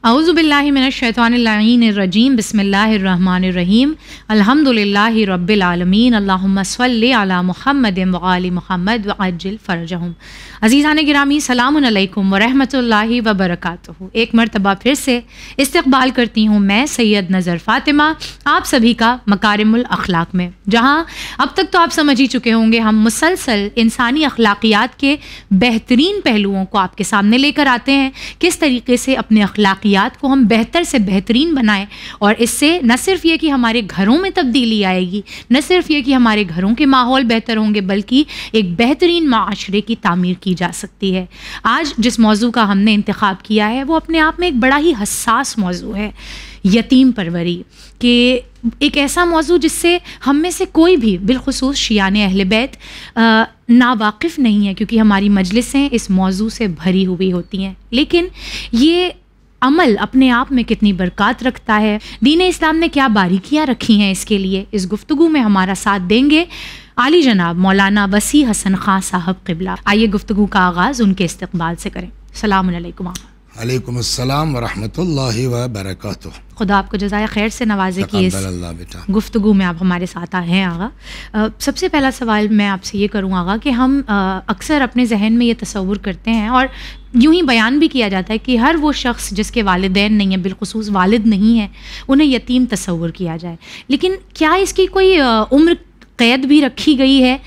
اعوذ باللہ من الشیطان اللعین الرجیم بسم اللہ الرحمن الرحیم الحمدللہ رب العالمین اللہم صلی علی محمد وآل محمد وعجل فرجہم۔ عزیزان گرامی، سلام علیکم ورحمۃ اللہ وبرکاتہ۔ ایک مرتبہ پھر سے استقبال کرتی ہوں میں سید نظر فاطمہ آپ سبھی کا مکارم الاخلاق میں، جہاں اب تک تو آپ سمجھ ہی چکے ہوں گے ہم مسلسل انسانی اخلاقیات کے بہترین پہلوؤں کو آپ کے سامنے لے کر آتے ہیں، کس طریقے سے اپنے اخلاقیات کو ہم بہتر سے بہترین بنائیں، اور اس سے نہ صرف یہ کہ ہمارے گھروں میں تبدیلی آئے گی، نہ صرف یہ کہ ہمارے گھروں کے ماحول بہتر ہوں گے، بلکہ ایک بہترین معاشرے کی تعمیر کی جا سکتی ہے۔ آج جس موضوع کا ہم نے انتخاب کیا ہے وہ اپنے آپ میں ایک بڑا ہی حساس موضوع ہے، یتیم پروری، کہ ایک ایسا موضوع جس سے ہم میں سے کوئی بھی، بالخصوص شیعان اہل بیت، ناواقف نہیں ہے، کیونکہ ہماری مجلسیں اس موضوع سے بھری ہوئی ہوتی ہیں، لیکن یہ عمل اپنے آپ میں کتنی برکات رکھتا ہے، دین اسلام نے کیا باریکیاں رکھی ہیں اس کے لیے، اس گفتگو میں ہمارا ساتھ دیں گے عالی جناب مولانا وسیع حسن خان صاحب قبلہ۔ آئیے گفتگو کا آغاز ان کے استقبال سے کریں۔ السلام علیکم آقا۔ وعلیکم السلام ورحمۃ اللہ وبرکاتہ۔ خدا آپ کو جزائے خیر سے نوازے کہ اس گفتگو میں آپ ہمارے ساتھ آئے ہیں آغا۔ سب سے پہلا سوال میں آپ سے یہ کروں آغا کہ ہم اکثر اپنے ذہن میں یہ تصور کرتے ہیں، اور یوں ہی بیان بھی کیا جاتا ہے کہ ہر وہ شخص جس کے والدین نہیں ہیں، بالخصوص والد نہیں ہیں، انہیں یتیم تصور کیا جائے، لیکن کیا اس کی کوئی عمر قید بھی رکھی گئی ہے؟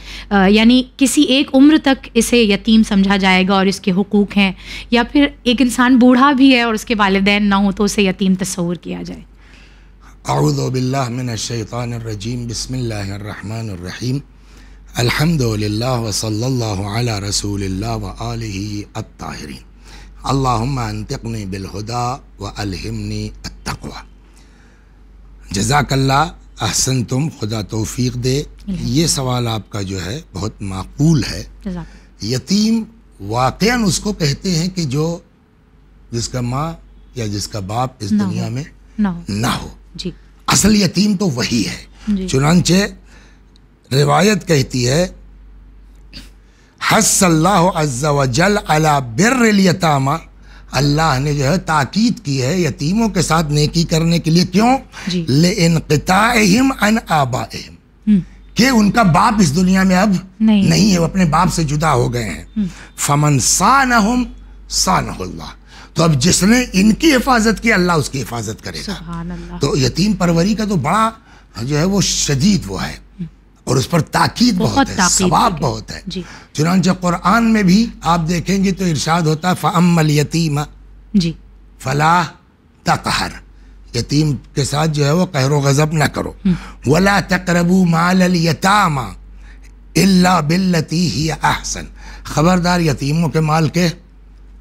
یعنی کسی ایک عمر تک اسے یتیم سمجھا جائے گا اور اس کے حقوق ہیں، یا پھر ایک انسان بوڑھا بھی ہے اور اس کے والدین نہ ہوں تو اسے یتیم تصور کیا جائے؟ اعوذ باللہ من الشیطان الرجیم، بسم اللہ الرحمن الرحیم، الحمدللہ وصلی اللہ علی رسول اللہ وآلہ الطاہرین، اللہم انطقنی بالہدی والہمنی التقوی۔ جزاک اللہ، احسن تم، خدا توفیق دے۔ یہ سوال آپ کا جو ہے بہت معقول ہے۔ یتیم واقعاً اس کو کہتے ہیں کہ جس کا ماں یا جس کا باپ اس دنیا میں نہ ہو۔ اصل یتیم تو وہی ہے۔ چنانچہ روایت کہتی ہے، حث اللہ عز وجل علی بر الیتامى، اللہ نے جو ہے تاکید کی ہے یتیموں کے ساتھ نیکی کرنے کے لیے۔ کیوں؟ لانقطاعہم عن آبائہم، کہ ان کا باپ اس دنیا میں اب نہیں ہے، وہ اپنے باپ سے جدا ہو گئے ہیں۔ فمن صانہم صانہ اللہ، تو اب جس نے ان کی حفاظت کی اللہ اس کی حفاظت کرے گا۔ سبحان اللہ۔ تو یتیم پروری کا تو بڑا جو ہے وہ شدید وہ ہے، اور اس پر تاکید بہت ہے، ثواب بہت ہے۔ چنانچہ قرآن میں بھی آپ دیکھیں گے تو ارشاد ہوتا ہے، فَأَمَّا الْيَتِيمَ فَلَا تَقْهَرْ، یتیم کے ساتھ جو ہے وہ قہر و غضب نہ کرو۔ وَلَا تَقْرَبُوا مَالَ الْيَتَامَى إِلَّا بِالَّتِي هِيَ أَحْسَنُ، خبردار یتیموں کے مال کے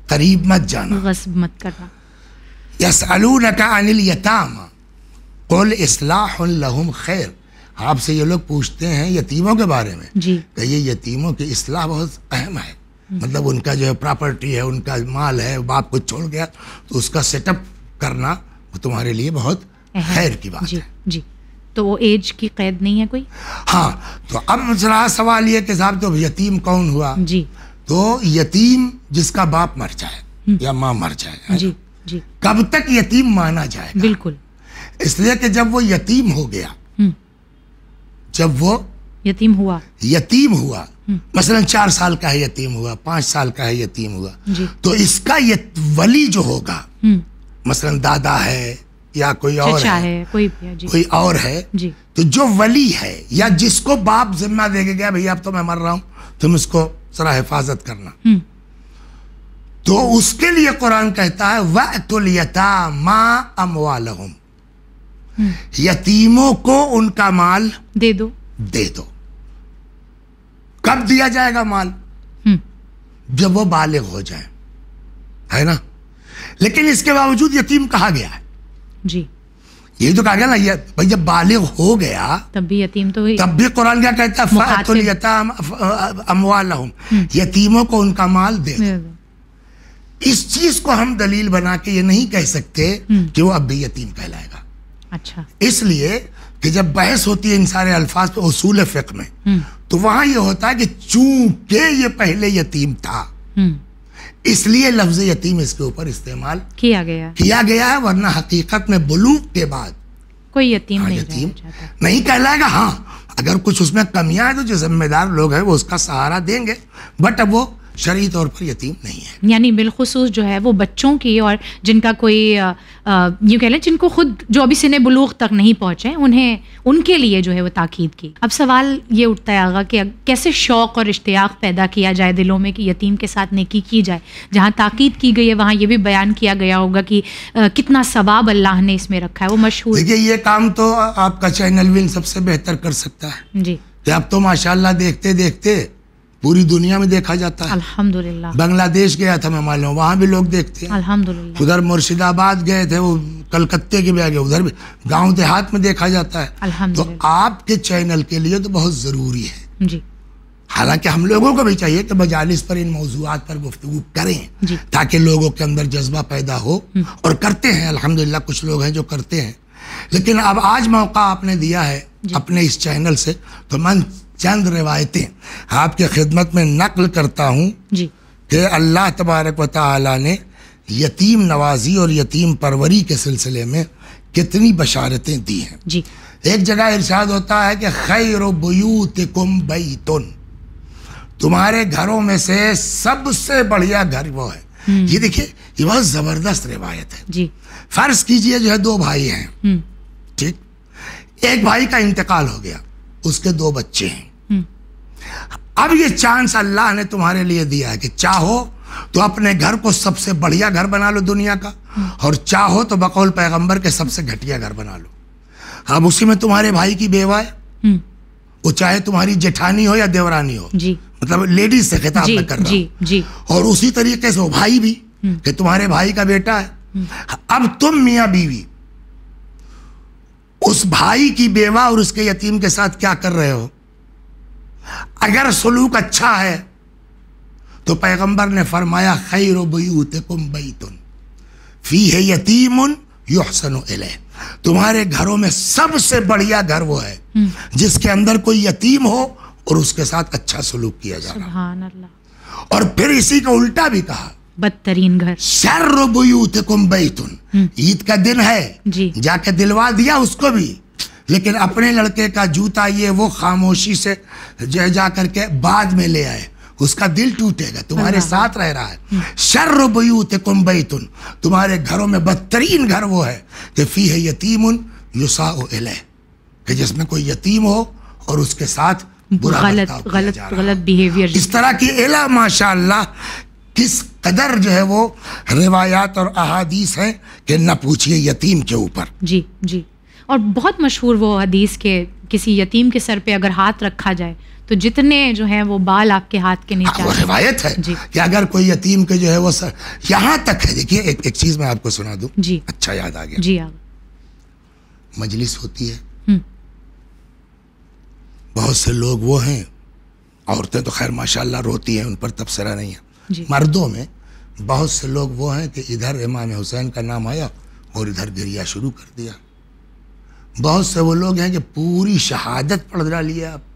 قریب مت جانا، غصب مت کرنا۔ يَسْأَلُونَكَ عَنِ الْيَتَامَى قُلْ إِصْلَاحٌ لَهُمْ خَيْرٌ، آپ سے یہ لوگ پوچھتے ہیں یتیموں کے بارے میں کہ یہ یتیموں کی اصلاح بہت اہم ہے، مطلب ان کا جو ہے پراپرٹی ہے، ان کا مال ہے، باپ کو چھوڑ گیا تو اس کا سیٹ اپ کرنا وہ تمہارے لیے بہت خیر کی بات ہے۔ تو وہ ایج کی قید نہیں ہے کوئی؟ ہاں، تو اب مسئلہ سوال یہ کہ صاحب تو یتیم کون ہوا؟ تو یتیم جس کا باپ مر جائے یا ماں مر جائے، کب تک یتیم مانا جائے گا؟ بالکل، اس لیے کہ جب وہ یتیم ہو گیا، جب وہ یتیم ہوا مثلا 4 سال کا ہے یتیم ہوا، 5 سال کا ہے یتیم ہوا، تو اس کا ولی جو ہوگا، مثلا دادا ہے یا کوئی اور ہے، کوئی اور ہے، تو جو ولی ہے یا جس کو باپ ذمہ دے کے گیا بھئی اب تو میں مر رہا ہوں تم اس کو ذرا حفاظت کرنا، تو اس کے لیے قرآن کہتا ہے وَأْتُوا الْيَتَامَىٰ أَمْوَالَهُمْ، یتیموں کو ان کا مال دے دو۔ کب دیا جائے گا مال؟ جب وہ بالغ ہو جائیں، ہے نا؟ لیکن اس کے باوجود یتیم کہا گیا ہے، یہ تو کہا گیا نا بھائی جب بالغ ہو گیا تب بھی یتیم، تو تب بھی قرآن کیا کہتا ہے فَأْتُوا الْيَتَامَىٰ أَمْوَالَهُمْ، یتیموں کو ان کا مال دے دو۔ اس چیز کو ہم دلیل بنا کے یہ نہیں کہہ سکتے کہ وہ اب بھی یتیم کہلائے گا۔ اچھا، اس لیے کہ جب بحث ہوتی ہے ان سارے الفاظ پہ اصول فقہ میں، تو وہاں یہ ہوتا ہے کہ چونکہ یہ پہلے یتیم تھا، اس لیے لفظ یتیم اس کے اوپر استعمال کیا گیا ہے، ورنہ حقیقت میں بلوغ کے بعد کوئی یتیم یتیم نہیں کہلائے گا. ہاں اگر کچھ اس میں کمیاں ہیں تو جو ذمہ دار لوگ ہیں وہ اس کا سہارا دیں گے، بٹ اب وہ شرعی طور پر یتیم نہیں ہے. یعنی بالخصوص جو ہے وہ بچوں کی اور جن کا کوئی یوں کہہ لیں جن کو خود جو ابھی سن بلوغ تک نہیں پہنچے انہیں ان کے لیے جو ہے وہ تاکید کی. اب سوال یہ اٹھتا ہے آغا کہ کیسے شوق اور اشتیاق پیدا کیا جائے دلوں میں کہ یتیم کے ساتھ نیکی کی جائے. جہاں تاکید کی گئی ہے وہاں یہ بھی بیان کیا گیا ہوگا کہ کتنا ثواب اللہ نے اس میں رکھا ہے. وہ مشہور دیکھیے یہ کام تو آپ کا چینل بھی سب سے بہتر کر سکتا ہے جی کہ اب تو ماشاءاللہ دیکھتے دیکھتے پوری دنیا میں دیکھا جاتا ہے. الحمدللہ. بنگلہ دیش گیا تھا میں معلوم، وہاں بھی لوگ دیکھتے ہیں. الحمدللہ. ادھر مرشد آباد گئے تھے، وہ کلکتے کے بھی آگے ادھر بھی گاؤں دیہات میں دیکھا جاتا ہے. تو آپ کے چینل کے لیے تو بہت ضروری ہے جی. حالانکہ ہم لوگوں کو بھی چاہیے کہ مجالس پر ان موضوعات پر گفتگو کریں جی. تاکہ لوگوں کے اندر جذبہ پیدا ہو، اور کرتے ہیں الحمدللہ، کچھ لوگ ہیں جو کرتے ہیں. لیکن اب آج موقع آپ نے دیا ہے اپنے اس چینل سے، تو میں چند روایتیں آپ کے خدمت میں نقل کرتا ہوں جی کہ اللہ تبارک و تعالی نے یتیم نوازی اور یتیم پروری کے سلسلے میں کتنی بشارتیں دی ہیں. جی. ایک جگہ ارشاد ہوتا ہے کہ خیر بیوتکم بیتن، تمہارے گھروں میں سے سب سے بڑھیا گھر وہ ہے. یہ دیکھیے یہ بہت زبردست روایت ہے. جی. فرض کیجئے جو ہے دو بھائی ہیں، ٹھیک، ایک بھائی کا انتقال ہو گیا، اس کے دو بچے ہیں. اب یہ چانس اللہ نے تمہارے لیے دیا ہے کہ چاہو تو اپنے گھر کو سب سے بڑھیا گھر بنا لو دنیا کا، اور چاہو تو بقول پیغمبر کے سب سے گھٹیا گھر بنا لو. اب اسی میں تمہارے بھائی کی بیوہ ہے، وہ چاہے تمہاری جٹھانی ہو یا دیورانی ہو، جی. مطلب لیڈیز سے خطاب میں کر رہا ہوں. جی. اور اسی طریقے سے وہ بھائی بھی کہ تمہارے بھائی کا بیٹا ہے. اب تم میاں بیوی اس بھائی کی بیوہ اور اس کے یتیم کے ساتھ کیا کر رہے ہو؟ اگر سلوک اچھا ہے تو پیغمبر نے فرمایا خیر بیوتکم بیتن فیہ یتیم یحسن الیہ، تمہارے گھروں میں سب سے بڑھیا گھر وہ ہے جس کے اندر کوئی یتیم ہو اور اس کے ساتھ اچھا سلوک کیا جا رہا. سبحان اللہ. اور پھر اسی کا الٹا بھی کہا بدترین گھر شر بیوتکم بیتن، عید کا دن ہے جی. جا کے دلوا دیا اس کو بھی، لیکن اپنے لڑکے کا جوتا یہ وہ خاموشی سے جا کر کے بعد میں لے آئے، اس کا دل ٹوٹے گا. تمہارے ساتھ رہ رہا ہے. شر بیوتکم بیتن، تمہارے گھروں میں بدترین گھر وہ ہے کہ فیہ یتیم یساء الیہ، کہ جس میں کوئی یتیم ہو اور اس کے ساتھ برا غلط بیہیویئر. اس طرح کی اعلیٰ ماشاءاللہ کس قدر جو ہے وہ روایات اور احادیث ہیں کہ نہ پوچھئے یتیم کے اوپر. جی جی. اور بہت مشہور وہ حدیث کہ کسی یتیم کے سر پہ اگر ہاتھ رکھا جائے تو جتنے جو ہیں وہ بال آپ کے ہاتھ کے نیچے. وہ روایت ہے جی. کہ اگر کوئی یتیم کے جو ہے وہ سر یہاں تک ہے. دیکھیے ایک چیز میں آپ کو سنا دوں. جی. اچھا یاد آ گیا. جی. مجلس ہوتی ہے، بہت سے لوگ وہ ہیں، عورتیں تو خیر ماشاءاللہ روتی ہیں، ان پر تبصرہ نہیں ہے. جی. مردوں میں بہت سے لوگ وہ ہیں کہ ادھر امام حسین کا نام آیا اور ادھر گریا شروع کر دیا. بہت سے وہ لوگ ہیں کہ پوری شہادت پڑھ ڈالی ہے. آپ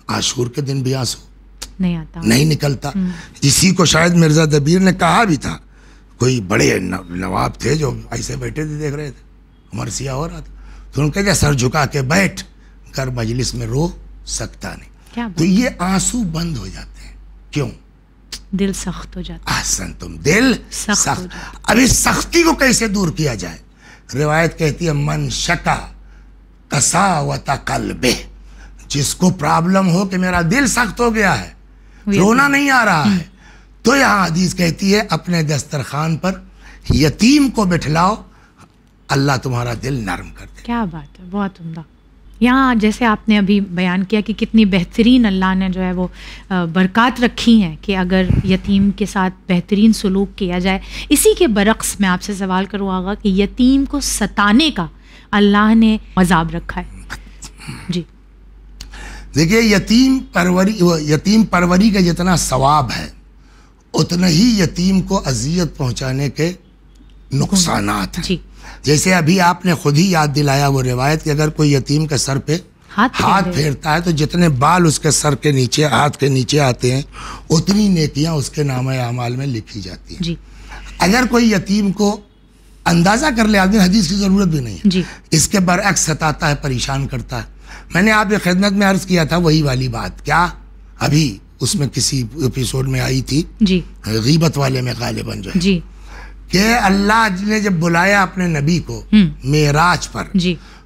عاشور کے دن بھی آنسو نہیں آتا، نہیں نکلتا. اسی کو شاید مرزا دبیر نے کہا بھی تھا. کوئی بڑے نواب تھے جو ایسے بیٹھے تھے، دیکھ رہے تھے مرثیہ ہو رہا تھا، تو ان کہتے سر جھکا کے بیٹھ کر مجلس میں رو سکتا نہیں. تو یہ آنسو بند ہو جاتے ہیں. کیوں؟ دل سخت ہو جاتا. احسن تم، دل سخت. اب اس سختی کو کیسے دور کیا جائے؟ روایت کہتی ہے من شکا قساوت قلبہ، جس کو پرابلم ہو کہ میرا دل سخت ہو گیا ہے، رونا نہیں آ رہا ہے، تو یہاں حدیث کہتی ہے اپنے دسترخوان پر یتیم کو بٹھلاؤ، اللہ تمہارا دل نرم کر دے. کیا بات ہے، بہت عمدہ. یہاں جیسے آپ نے ابھی بیان کیا کہ کتنی بہترین اللہ نے جو ہے وہ برکات رکھی ہیں کہ اگر یتیم کے ساتھ بہترین سلوک کیا جائے. اسی کے برعکس میں آپ سے سوال کروں آغا کہ یتیم کو ستانے کا اللہ نے عذاب رکھا ہے. جی. دیکھیے یتیم پروری کا جتنا ثواب ہے اتنا ہی یتیم کو اذیت پہنچانے کے نقصانات ہیں. جی. جیسے ابھی آپ نے خود ہی یاد دلایا وہ روایت کہ اگر کوئی یتیم کے سر پہ ہاتھ پھیرتا ہے تو جتنے بال اس کے سر کے نیچے ہاتھ کے نیچے آتے ہیں اتنی نیکیاں اس کے نامہ اعمال میں لکھی جاتی ہیں. اگر کوئی یتیم کو اندازہ کر لے آدمی، حدیث کی ضرورت بھی نہیں ہے، اس کے برعکس ستاتا ہے، پریشان کرتا ہے. میں نے آپ کی خدمت میں عرض کیا تھا وہی والی بات، کیا ابھی اس میں کسی ایپیسوڈ میں آئی تھی غیبت والے میں غالباً جو ہے کہ اللہ نے جب بلایا اپنے نبی کو معراج پر،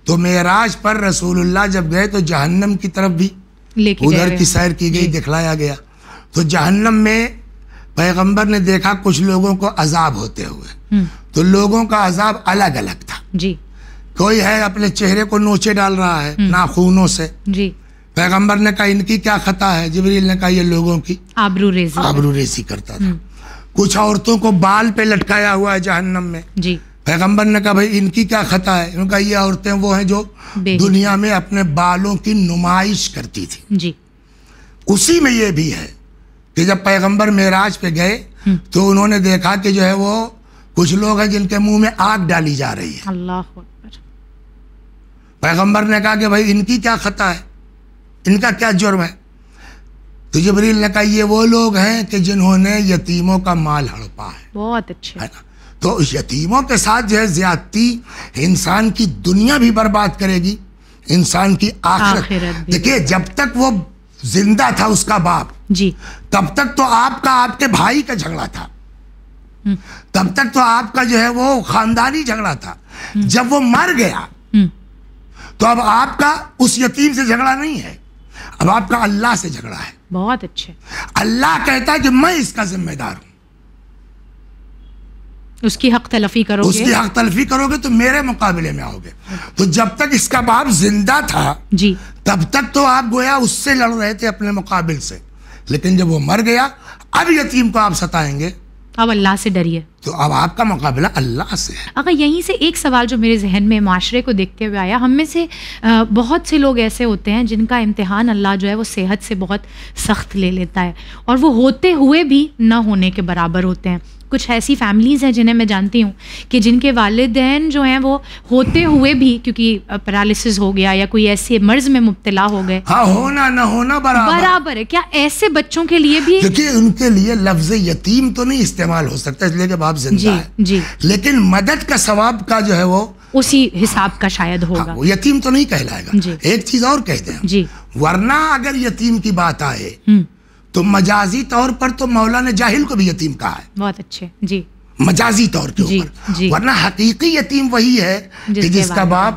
تو معراج پر رسول اللہ جب گئے تو جہنم کی طرف بھی ادھر کی سیر کی گئی، دکھلایا گیا. تو جہنم میں پیغمبر نے دیکھا کچھ لوگوں کو عذاب ہوتے ہوئے، تو لوگوں کا عذاب الگ الگ تھا. کوئی ہے اپنے چہرے کو نوچے ڈال رہا ہے ناخونوں سے. پیغمبر نے کہا ان کی کیا خطا ہے؟ جبریل نے کہا یہ لوگوں کی آبرو ریزی کرتا تھا. کچھ عورتوں کو بال پہ لٹکایا ہوا ہے جہنم میں. پیغمبر نے کہا بھائی ان کی کیا خطا ہے؟ انہوں نے کہا یہ عورتیں وہ ہیں جو دنیا میں اپنے بالوں کی نمائش کرتی تھی. اسی میں یہ بھی ہے کہ جب پیغمبر معراج پہ گئے تو انہوں نے دیکھا کہ جو ہے وہ کچھ لوگ ہیں جن کے منہ میں آگ ڈالی جا رہی ہے. اللہ اکبر. پیغمبر نے کہا کہ بھائی ان کی کیا خطا ہے، ان کا کیا جرم ہے؟ تو جبریل نے کہا یہ وہ لوگ ہیں کہ جنہوں نے یتیموں کا مال ہڑپا ہے. بہت اچھے. ہے نا؟ تو یتیموں کے ساتھ جو ہے زیادتی انسان کی دنیا بھی برباد کرے گی، انسان کی آخرت. دیکھیے جب تک وہ زندہ تھا اس کا باپ، تب تک تو آپ کے بھائی کا جھگڑا تھا، تب تک تو آپ کا جو ہے وہ خاندانی جھگڑا تھا. جب وہ مر گیا تو اب آپ کا اس یتیم سے جھگڑا نہیں ہے، اب آپ کا اللہ سے جھگڑا ہے. بہت اچھے. اللہ کہتا ہے کہ میں اس کا ذمہ دار ہوں. اس کی حق تلفی کرو گے تو میرے مقابلے میں آؤ گے. تو جب تک اس کا باپ زندہ تھا تب تک تو آپ گویا اس سے لڑ رہے تھے اپنے مقابل سے، لیکن جب وہ مر گیا اب یتیم کو آپ ستائیں گے، اب اللہ سے ڈریے. تو اب آپ کا مقابلہ اللہ سے ہے. اگر یہیں سے ایک سوال جو میرے ذہن میں معاشرے کو دیکھتے ہوئے آیا، ہم میں سے بہت سے لوگ ایسے ہوتے ہیں جن کا امتحان اللہ جو ہے وہ صحت سے بہت سخت لے لیتا ہے، اور وہ ہوتے ہوئے بھی نہ ہونے کے برابر ہوتے ہیں. کچھ ایسی فیملیز ہیں جنہیں میں جانتی ہوں کہ جن کے والدین جو ہیں وہ ہوتے ہوئے بھی کیونکہ پیرالسس ہو گیا یا کوئی ایسے مرض میں مبتلا ہو گئے، ہونا نہ ہونا برابر ہے. کیا ایسے بچوں کے لیے بھی؟ کیونکہ ان کے لیے لفظ یتیم تو نہیں استعمال ہو سکتا اس لیے کہ باپ زندہ ہے، لیکن مدد کا ثواب کا جو ہے وہ اسی حساب کا شاید ہوگا. وہ یتیم تو نہیں کہلائے گا. ایک چیز اور کہتے ہیں، ورنہ اگر یتیم کی بات آئے تو مجازی طور پر تو مولا نے جاہل کو بھی یتیم کہا ہے. بہت اچھے. مجازی طور کے اوپر. ورنہ حقیقی یتیم وہی ہے کہ جس کا باپ.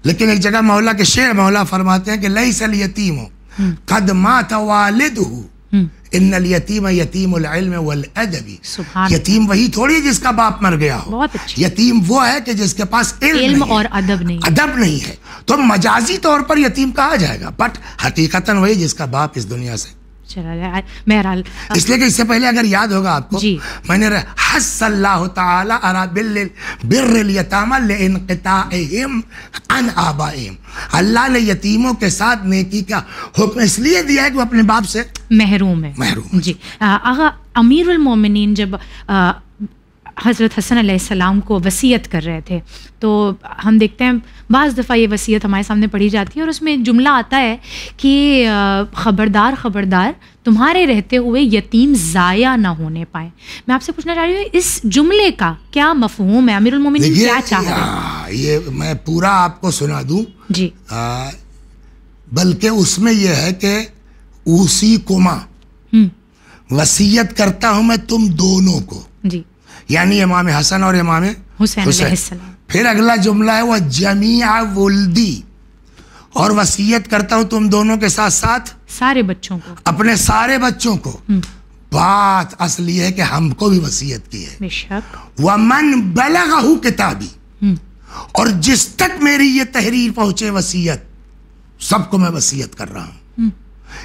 لیکن ایک جگہ مولا کے شعر مولا فرماتے ہیں کہ لیس الیتیم قد مات والدہ ان الیتیم یتیم العلم والادب. یتیم وہی تھوڑی ہے جس کا باپ مر گیا ہو. یتیم وہ ہے کہ جس کے پاس علم اور ادب نہیں ہے. تو مجازی طور پر یتیم کہا جائے گا، بٹ حقیقتاً وہی جس کا باپ اس دنیا سے. اس لیے کہ اس سے پہلے اگر یاد ہوگا آپ کو میں نے حس اللہ تعالی علی بر الیتامى لانقطاعهم عن آبائهم، اللہ نے یتیموں کے ساتھ نیکی کا حکم اس لیے دیا ہے کہ وہ اپنے باپ سے محروم ہے. جی آغا امیر المومنین جب حضرت حسن علیہ السلام کو وصیت کر رہے تھے تو ہم دیکھتے ہیں بعض دفعہ یہ وصیت ہمارے سامنے پڑھی جاتی ہے اور اس میں ایک جملہ آتا ہے کہ خبردار خبردار تمہارے رہتے ہوئے یتیم ضائع نہ ہونے پائے. میں آپ سے پوچھنا چاہ رہی ہوں اس جملے کا کیا مفہوم ہے؟ امیر المومنین کیا چاہ رہے ہیں؟ یہ میں پورا آپ کو سنا دوں. جی بلکہ اس میں یہ ہے کہ اوصیکما وصیت کرتا ہوں میں تم دونوں کو، جی یعنی امام حسن اور امام حسین علیہ السلام. پھر اگلا جملہ ہے وہ جمیع ولدی، اور وصیت کرتا ہوں تم دونوں کے ساتھ ساتھ سارے بچوں کو، اپنے سارے بچوں کو. بات اصلی ہے کہ ہم کو بھی وصیت کی ہے. بے شک. ومن بلغہ کتابی، اور جس تک میری یہ تحریر پہنچے وصیت سب کو میں وصیت کر رہا ہوں.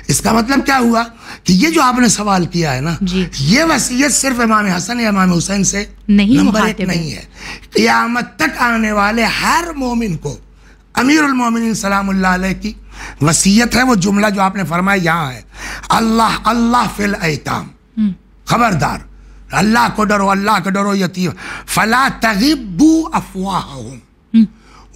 اس کا مطلب کیا ہوا کہ یہ جو آپ نے سوال کیا ہے نا، یہ وصیت صرف امام حسن یا امام حسین سے نمبر 1 نہیں ہے. قیامت تک آنے والے ہر مومن کو امیر المومنین سلام اللہ علیہ کی وصیت ہے. وہ جملہ جو آپ نے فرمایا یہاں ہے، اللہ اللہ فی الایتام، خبردار اللہ کو ڈرو، اللہ کو ڈرو یتیم. فلا تغبوا افواہہم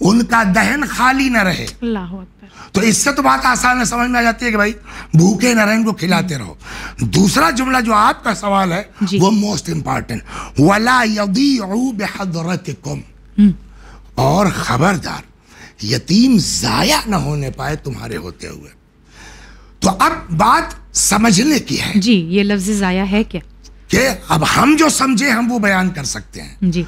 ان کا دہن خالی نہ رہے. اللہ اکبر. تو اس سے تو بات آسان ہے، سمجھ میں آ جاتی ہے کہ بھائی بھوکے نہ رہیں، ان کو کھلاتے رہو. دوسرا جملہ جو آپ کا سوال ہے وہ موسٹ امپارٹنٹ، وَلَا يَضِيعُوا بِحَضْرَتِكُمْ، اور خبردار یتیم ضائع نہ ہونے پائے تمہارے ہوتے ہوئے. تو اب بات سمجھنے کی ہے. جی یہ لفظ ضائع ہے کیا؟ کہ اب ہم جو سمجھے ہم وہ بیان کر سکتے ہیں. جی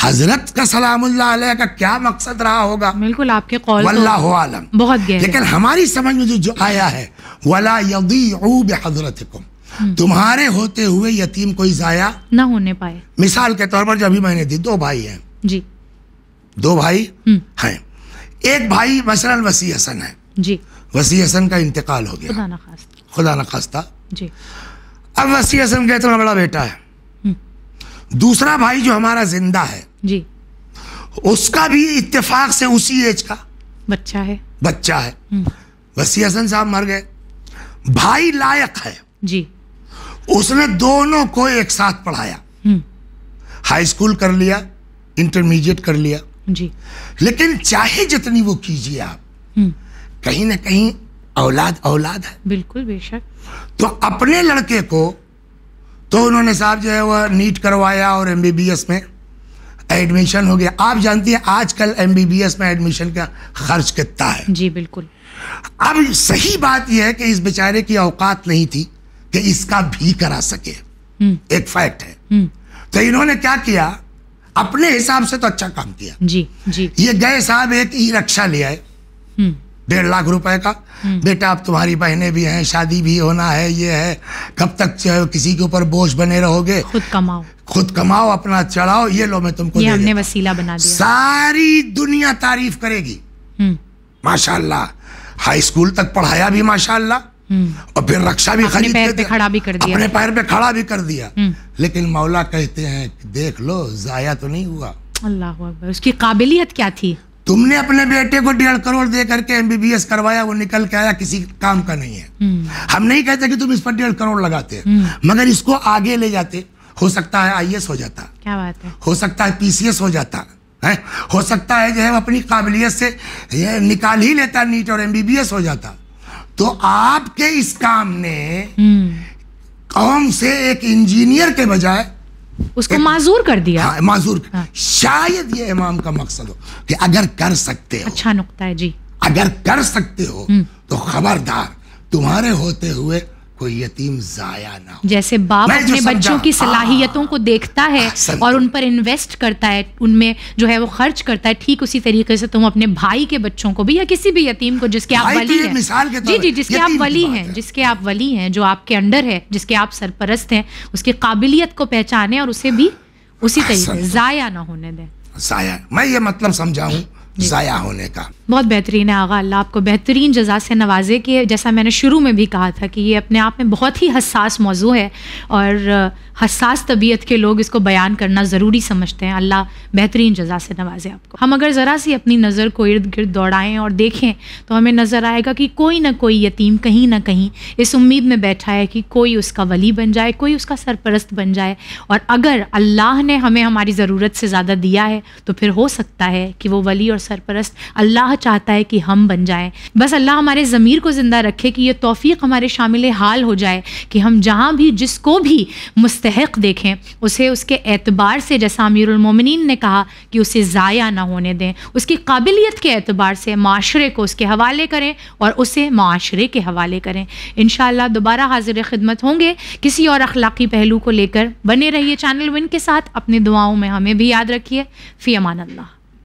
حضرت کا سلام اللہ علیہ کا کیا مقصد رہا ہوگا بالکل آپ کے قول واللہ عالم بہت گہرے، لیکن ہماری سمجھ میں جو آیا ہے وَلَا يَضِيعُوا بِحَضْرَتِكُمْ، تمہارے ہوتے ہوئے یتیم کوئی ضائع نہ ہونے پائے. مثال کے طور پر جو ابھی میں نے دی، 2 بھائی ہیں. جی 2 بھائی ہیں. ایک بھائی مثلا وسیع حسن ہے. جی وسیع حسن کا انتقال ہو گیا، خدا نخواستہ. جی اب وسیع حسن کا اتنا بڑا بیٹا ہے. دوسرا بھائی جو ہمارا زندہ ہے جی اس کا بھی اتفاق سے اسی ایج کا بچہ ہے. وسیع حسن صاحب مر گئے. بھائی لائق ہے، جی اس نے دونوں کو ایک ساتھ پڑھایا، ہائی اسکول کر لیا، انٹرمیڈیٹ کر لیا. جی لیکن چاہے جتنی وہ کیجیے آپ، کہیں نہ کہیں اولاد ہے. بالکل بے شک. تو اپنے لڑکے کو تو انہوں نے صاحب جو ہے وہ نیٹ کروایا اور MBBS میں ایڈمیشن ہو گیا. آپ جانتی ہیں آج کل MBBS میں ایڈمیشن کا خرچ کتنا ہے. جی بالکل. اب صحیح بات یہ ہے کہ اس بیچارے کی اوقات نہیں تھی کہ اس کا بھی کرا سکے، ایک فیکٹ ہے. تو انہوں نے کیا کیا، اپنے حساب سے تو اچھا کام کیا. جی جی یہ گئے صاحب ایک ای رکشا لے آئے 1.5 لاکھ روپے کا. بیٹا اب تمہاری بہنیں بھی ہیں، شادی بھی ہونا ہے، یہ ہے، کب تک کسی کے اوپر بوجھ بنے رہو گے، خود کماؤ اپنا چڑھاؤ، یہ لو میں تم کو یہ ہم نے وسیلہ بنا دیا. ساری دنیا تعریف کرے گی ماشاءاللہ. ہائی اسکول تک پڑھایا بھی ماشاءاللہ، اور پھر رکشا بھی خرید کے اپنے پیر پہ کھڑا بھی کر دیا. لیکن مولا کہتے ہیں دیکھ لو ضائع تو نہیں ہوا. اللہ اکبر. اس کی قابلیت کیا تھی؟ تم نے اپنے بیٹے کو 1.5 کروڑ دے کر کے MBBS کروایا، وہ نکل کے آیا، کسی کام کا نہیں ہے. ہم نہیں کہتے کہ تم اس پر 1.5 کروڑ لگاتے، مگر اس کو آگے لے جاتے. ہو سکتا ہے IAS ہو جاتا، کیا بات ہے، ہو سکتا ہے PCS ہو جاتا ہے، ہو سکتا ہے جو ہے اپنی قابلیت سے یہ نکال ہی لیتا نیٹ اور MBBS ہو جاتا. تو آپ کے اس کام نے قوم سے ایک انجینئر کے بجائے اس کو معذور کر دیا. معذور. شاید یہ امام کا مقصد ہو کہ اگر کر سکتے ہو، اچھا نقطہ ہے جی، اگر کر سکتے ہو تو خبردار تمہارے ہوتے ہوئے کوئی یتیم ضائع نہ ہو. جیسے باپ اپنے بچوں کی صلاحیتوں کو دیکھتا ہے اور ان پر انویسٹ کرتا ہے، ان میں جو ہے وہ خرچ کرتا ہے، ٹھیک اسی طریقے سے تم اپنے بھائی کے بچوں کو بھی یا کسی بھی یتیم کو جس کے آپ ولی ہیں، جی جی جس کے آپ ولی ہیں، جس کے آپ ولی ہیں، جو آپ کے انڈر ہے، جس کے آپ سرپرست ہیں، اس کی قابلیت کو پہچانے اور اسے بھی اسی طریقے ضائع نہ ہونے دیں. ضائع میں یہ مطلب سمجھاؤں ضائع ہونے کا. بہت بہترین ہے آغا، اللہ آپ کو بہترین جزا سے نوازے. کہ جیسا میں نے شروع میں بھی کہا تھا کہ یہ اپنے آپ میں بہت ہی حساس موضوع ہے اور حساس طبیعت کے لوگ اس کو بیان کرنا ضروری سمجھتے ہیں. اللہ بہترین جزا سے نوازے آپ کو. ہم اگر ذرا سی اپنی نظر کو ارد گرد دوڑائیں اور دیکھیں تو ہمیں نظر آئے گا کہ کوئی نہ کوئی یتیم کہیں نہ کہیں اس امید میں بیٹھا ہے کہ کوئی اس کا ولی بن جائے، کوئی اس کا سرپرست بن جائے. اور اگر اللہ نے ہمیں ہماری ضرورت سے زیادہ دیا ہے تو پھر ہو سکتا ہے کہ وہ ولی اور سرپرست اللہ چاہتا ہے کہ ہم بن جائیں. بس اللہ ہمارے ضمیر کو زندہ رکھے کہ یہ توفیق ہمارے شامل حال ہو جائے کہ ہم جہاں بھی جس کو بھی مستحق دیکھیں اسے اس کے اعتبار سے، جیسا امیر المومنین نے کہا کہ اسے ضائع نہ ہونے دیں، اس کی قابلیت کے اعتبار سے معاشرے کو اس کے حوالے کریں اور اسے معاشرے کے حوالے کریں. انشاءاللہ دوبارہ حاضر خدمت ہوں گے کسی اور اخلاقی پہلو کو لے کر. بنے رہیے چینل ون کے ساتھ. اپنی دعاؤں میں ہمیں بھی یاد رکھیے. فی امان اللہ.